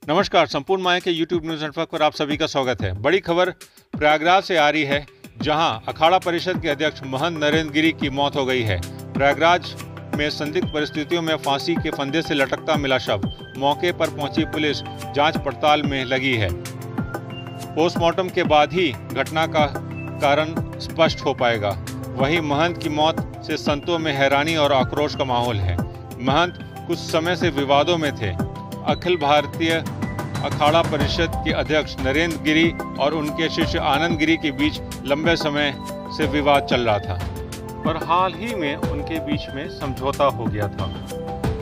नमस्कार, संपूर्ण माया के YouTube न्यूज़ नेटवर्क पर आप सभी का स्वागत है। बड़ी खबर प्रयागराज से आ रही है, जहां अखाड़ा परिषद के अध्यक्ष महंत नरेंद्र गिरी की मौत हो गई है। प्रयागराज में संदिग्ध परिस्थितियों में फांसी के फंदे से लटकता मिला शव। मौके पर पहुंची पुलिस जांच पड़ताल में लगी है। पोस्टमार्टम के बाद ही घटना का कारण स्पष्ट हो पाएगा। वहीं महंत की मौत से संतों में हैरानी और आक्रोश का माहौल है। महंत कुछ समय से विवादों में थे। अखिल भारतीय अखाड़ा परिषद के अध्यक्ष नरेंद्र गिरी और उनके शिष्य आनंद गिरी के बीच लंबे समय से विवाद चल रहा था, पर हाल ही में उनके बीच में समझौता हो गया था।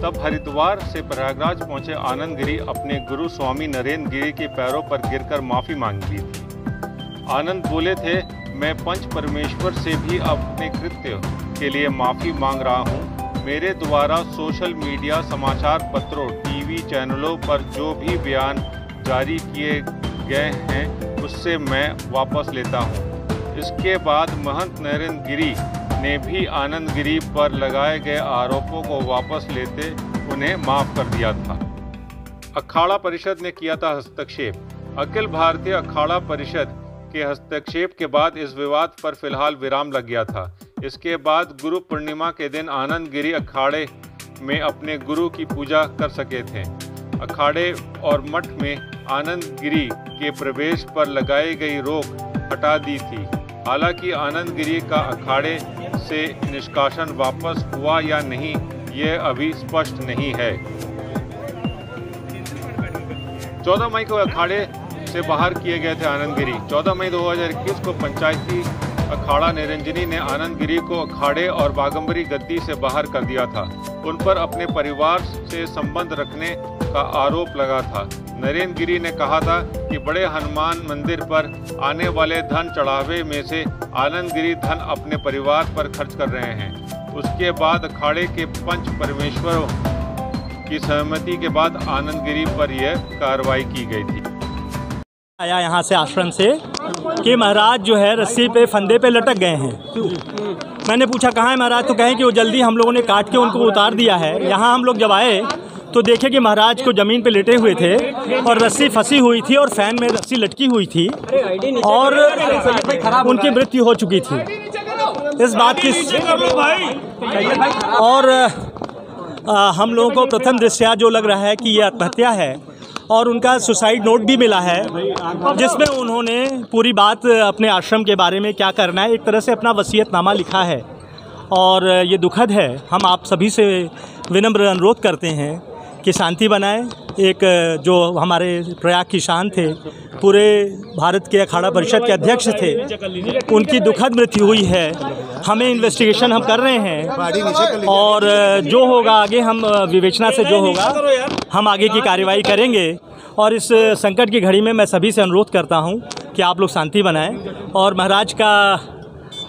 तब हरिद्वार से प्रयागराज पहुंचे आनंद गिरी अपने गुरु स्वामी नरेंद्र गिरी के पैरों पर गिरकर माफी मांग ली थी। आनंद बोले थे, मैं पंच परमेश्वर से भी अपने कृत्य के लिए माफी मांग रहा हूँ। मेरे द्वारा सोशल मीडिया, समाचार पत्रों, टीवी चैनलों पर जो भी बयान जारी किए गए हैं उससे मैं वापस लेता हूं। इसके बाद महंत नरेंद्र गिरी ने भी आनंद गिरी पर लगाए गए आरोपों को वापस लेते उन्हें माफ कर दिया था। अखाड़ा परिषद ने किया था हस्तक्षेप। अखिल भारतीय अखाड़ा परिषद के हस्तक्षेप के बाद इस विवाद पर फिलहाल विराम लग गया था। इसके बाद गुरु पूर्णिमा के दिन आनंद गिरी अखाड़े में अपने गुरु की पूजा कर सके थे। अखाड़े और मठ में आनंद गिरी के प्रवेश पर लगाई गई रोक हटा दी थी। हालांकि आनंद गिरी का अखाड़े से निष्कासन वापस हुआ या नहीं, यह अभी स्पष्ट नहीं है। 14 मई को अखाड़े से बाहर किए गए थे आनंद गिरी। 14 मई 2021 को पंचायती अखाड़ा निरंजनी ने आनंद गिरी को अखाड़े और बागंबरी गद्दी से बाहर कर दिया था। उन पर अपने परिवार से संबंध रखने का आरोप लगा था। नरेंद्र गिरी ने कहा था कि बड़े हनुमान मंदिर पर आने वाले धन चढ़ावे में से आनंद गिरी धन अपने परिवार पर खर्च कर रहे हैं। उसके बाद अखाड़े के पंच परमेश्वरों की सहमति के बाद आनंद गिरी पर यह कार्रवाई की गई थी। आया यहाँ से आश्रम से कि महाराज जो है रस्सी पे फंदे पे लटक गए हैं। मैंने पूछा कहाँ है महाराज, तो कहें कि वो जल्दी हम लोगों ने काट के उनको उतार दिया है। यहाँ हम लोग जब आए तो देखे कि महाराज को ज़मीन पे लेटे हुए थे और रस्सी फंसी हुई थी और फैन में रस्सी लटकी हुई थी और उनकी मृत्यु हो चुकी थी। इस बात की और हम लोगों को प्रथम दृष्टया जो लग रहा है कि ये आत्महत्या है और उनका सुसाइड नोट भी मिला है, जिसमें उन्होंने पूरी बात अपने आश्रम के बारे में क्या करना है, एक तरह से अपना वसीयतनामा लिखा है। और ये दुखद है। हम आप सभी से विनम्र अनुरोध करते हैं कि शांति बनाएं। एक जो हमारे प्रयाग की शान थे, पूरे भारत के अखाड़ा परिषद के अध्यक्ष थे, उनकी दुखद मृत्यु हुई है। हमें इन्वेस्टिगेशन हम कर रहे हैं और जो होगा आगे हम विवेचना से जो होगा हम आगे की कार्रवाई करेंगे। और इस संकट की घड़ी में मैं सभी से अनुरोध करता हूं कि आप लोग शांति बनाएं और महाराज का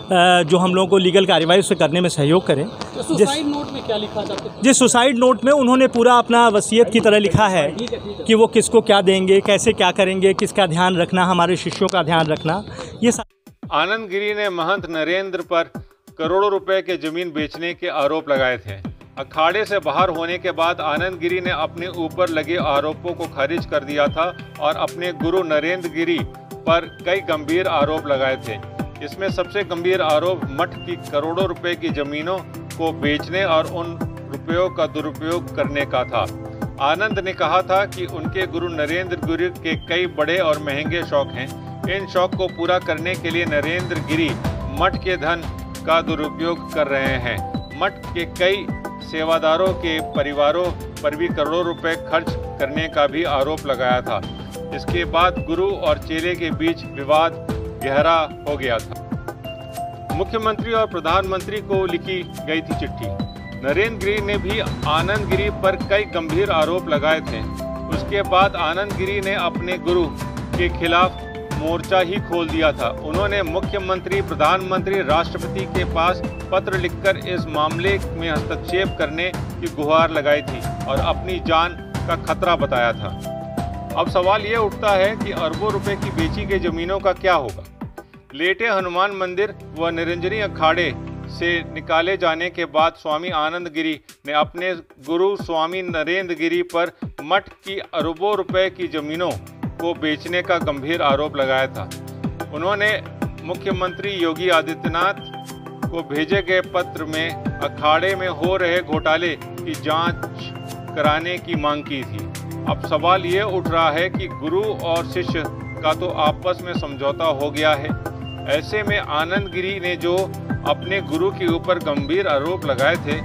जो हम लोगों को लीगल कार्रवाई उसे करने में सहयोग करें। तो सुसाइड नोट में क्या लिखा था? जिस सुसाइड नोट में उन्होंने पूरा अपना वसीयत की तरह लिखा है कि वो किसको क्या देंगे, कैसे क्या करेंगे, किसका ध्यान रखना, हमारे शिष्यों का ध्यान रखना। ये आनंद गिरी ने महंत नरेंद्र पर करोड़ों रुपए के जमीन बेचने के आरोप लगाए थे। अखाड़े से बाहर होने के बाद आनंद गिरी ने अपने ऊपर लगे आरोपों को खारिज कर दिया था और अपने गुरु नरेंद्र गिरी पर कई गंभीर आरोप लगाए थे। इसमें सबसे गंभीर आरोप मठ की करोड़ों रुपए की जमीनों को बेचने और उन रुपयों का दुरुपयोग करने का था। आनंद ने कहा था कि उनके गुरु नरेंद्र गिरी के कई बड़े और महंगे शौक हैं। इन शौक को पूरा करने के लिए नरेंद्र गिरी मठ के धन का दुरुपयोग कर रहे हैं। मठ के कई सेवादारों के परिवारों पर भी करोड़ों रुपए खर्च करने का भी आरोप लगाया था। इसके बाद गुरु और चेले के बीच विवाद गहरा हो गया था। मुख्यमंत्री और प्रधानमंत्री को लिखी गई थी चिट्ठी। नरेंद्र गिरी ने भी आनंद गिरी पर कई गंभीर आरोप लगाए थे। उसके बाद आनंद गिरी ने अपने गुरु के खिलाफ मोर्चा ही खोल दिया था। उन्होंने मुख्यमंत्री, प्रधानमंत्री, राष्ट्रपति के पास पत्र लिखकर इस मामले में हस्तक्षेप करने की गुहार लगाई थी और अपनी जान का खतरा बताया था। अब सवाल ये उठता है कि अरबों रुपए की बेची गई जमीनों का क्या होगा। लेटे हनुमान मंदिर व निरंजनी अखाड़े से निकाले जाने के बाद स्वामी आनंद गिरी ने अपने गुरु स्वामी नरेंद्र गिरी पर मठ की अरबों रुपए की जमीनों को बेचने का गंभीर आरोप लगाया था। उन्होंने मुख्यमंत्री योगी आदित्यनाथ को भेजे गए पत्र में अखाड़े में हो रहे घोटाले की जांच कराने की मांग की थी। अब सवाल ये उठ रहा है कि गुरु और शिष्य का तो आपस में समझौता हो गया है, ऐसे में आनंद गिरी ने जो अपने गुरु के ऊपर गंभीर आरोप लगाए थे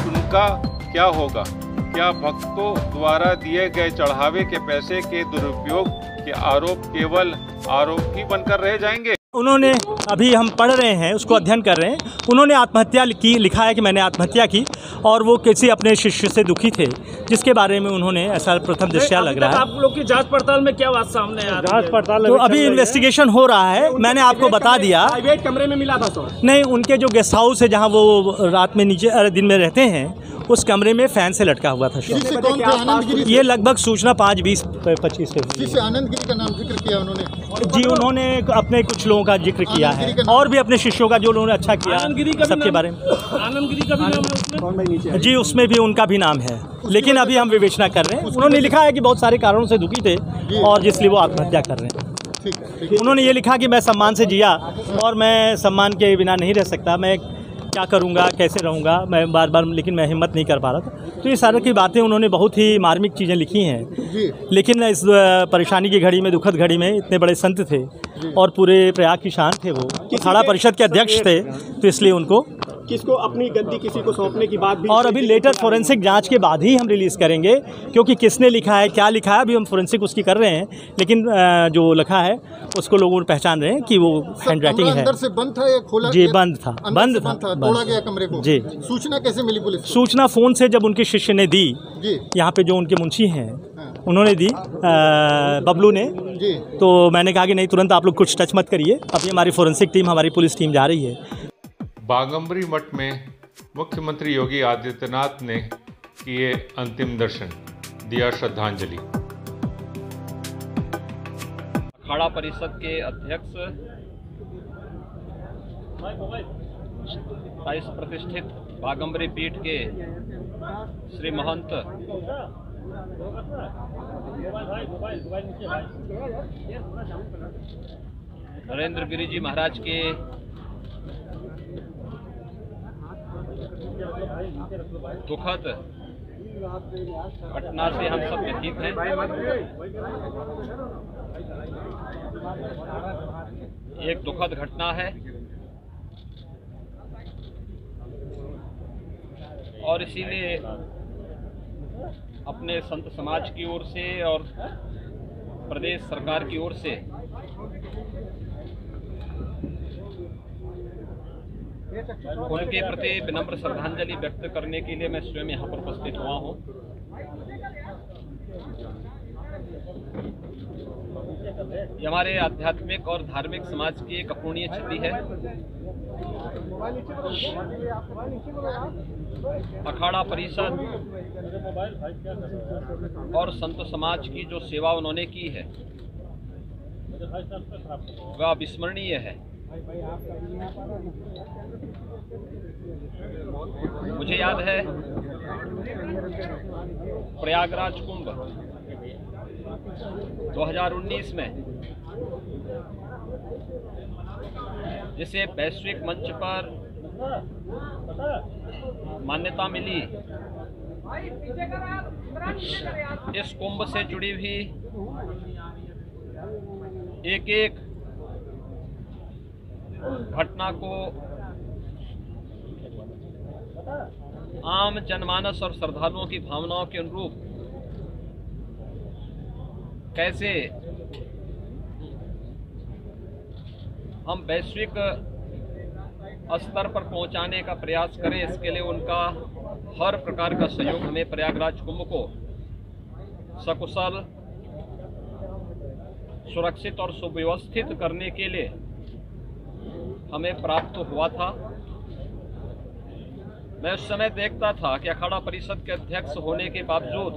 उनका क्या होगा? क्या भक्तों द्वारा दिए गए चढ़ावे के पैसे के दुरुपयोग के आरोप केवल आरोप ही बनकर रह जाएंगे? उन्होंने, अभी हम पढ़ रहे हैं, उसको अध्ययन कर रहे हैं, उन्होंने आत्महत्या की, लिखा है कि मैंने आत्महत्या की, और वो किसी अपने शिष्य से दुखी थे, जिसके बारे में उन्होंने ऐसा प्रथम दृष्टया लग रहा है। आप लोग की जांच पड़ताल में क्या बात सामने आ रही है? जांच पड़ताल तो अभी इन्वेस्टिगेशन हो रहा है। मैंने आपको बता दिया, प्राइवेट कमरे में मिला था तो नहीं, उनके जो गेस्ट हाउस है जहाँ वो रात में नीचे दिन में रहते हैं, उस कमरे में फैन से लटका हुआ था शव। ये लगभग सूचना 5:20-25 से। आनंद गिरी का नाम जिक्र किया उन्होंने जी, उन्होंने अपने कुछ लोगों का जिक्र किया है और भी अपने शिष्यों का जो उन्होंने अच्छा किया सबके बारे में। आनंद गिरी का भी नाम है उसमें? जी, उसमें भी उनका भी नाम है, लेकिन अभी हम विवेचना कर रहे हैं। उन्होंने लिखा है कि बहुत सारे कारणों से दुखी थे और जिसलिए वो आत्महत्या कर रहे हैं। उन्होंने ये लिखा कि मैं सम्मान से जिया और मैं सम्मान के बिना नहीं रह सकता, मैं क्या करूंगा, कैसे रहूंगा, मैं बार बार, लेकिन मैं हिम्मत नहीं कर पा रहा था। तो ये सारी की बातें उन्होंने बहुत ही मार्मिक चीज़ें लिखी हैं, लेकिन इस परेशानी की घड़ी में, दुखद घड़ी में, इतने बड़े संत थे और पूरे प्रयाग की शान थे, वो अखाड़ा परिषद के अध्यक्ष थे, तो इसलिए उनको किसको अपनी गद्दी किसी को सौंपने की बात भी, और अभी लेटर फोरेंसिक जांच के बाद ही हम रिलीज़ करेंगे, क्योंकि किसने लिखा है, क्या लिखा है, अभी हम फोरेंसिक उसकी कर रहे हैं, लेकिन जो लिखा है उसको लोग पहचान रहे हैं कि वो हैंड राइटिंग है। अंदर से बंद था या खोला? जी, बंद था, बंद था, तोड़ा गया कमरे को। जी, सूचना कैसे मिली पुलिस को? सूचना फ़ोन से जब उनके शिष्य ने दी, यहाँ पे जो उनके मुंशी हैं उन्होंने दी, बबलू ने, तो मैंने कहा कि नहीं, तुरंत आप लोग कुछ टच मत करिए, अभी हमारी फोरेंसिक टीम, हमारी पुलिस टीम जा रही है। बागंबरी मठ में मुख्यमंत्री योगी आदित्यनाथ ने किए अंतिम दर्शन, दिया श्रद्धांजलि। अखाड़ा परिषद के अध्यक्ष इस प्रतिष्ठित बागंबरी पीठ के श्री महंत नरेंद्र गिरी जी महाराज के दुखद घटना से हम सब व्यथित हैं। एक दुखद घटना है और इसीलिए अपने संत समाज की ओर से और प्रदेश सरकार की ओर से उनके प्रति विनम्र श्रद्धांजलि व्यक्त करने के लिए मैं स्वयं यहाँ पर उपस्थित हुआ हूँ। ये हमारे आध्यात्मिक और धार्मिक समाज की एक अपूर्णीय क्षति है। अखाड़ा परिषद और संत समाज की जो सेवा उन्होंने की है वह अविस्मरणीय है। मुझे याद है प्रयागराज कुंभ 2019 में जिसे वैश्विक मंच पर मान्यता मिली, इस कुंभ से जुड़ी हुई एक एक घटना को आम जनमानस और श्रद्धालुओं की भावनाओं के अनुरूप कैसे हम वैश्विक स्तर पर पहुंचाने का प्रयास करें, इसके लिए उनका हर प्रकार का सहयोग हमें प्रयागराज कुंभ को सकुशल, सुरक्षित और सुव्यवस्थित करने के लिए हमें प्राप्त हुआ था। मैं उस समय देखता था कि अखाड़ा परिषद के अध्यक्ष होने के बावजूद,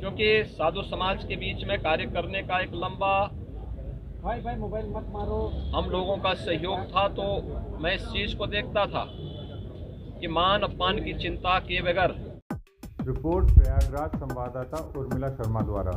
क्योंकि साधु समाज के बीच में कार्य करने का एक लंबा हम लोगों का सहयोग था, तो मैं इस चीज़ को देखता था कि मान अपमान की चिंता किए बगैर। रिपोर्ट प्रयागराज संवाददाता उर्मिला शर्मा द्वारा।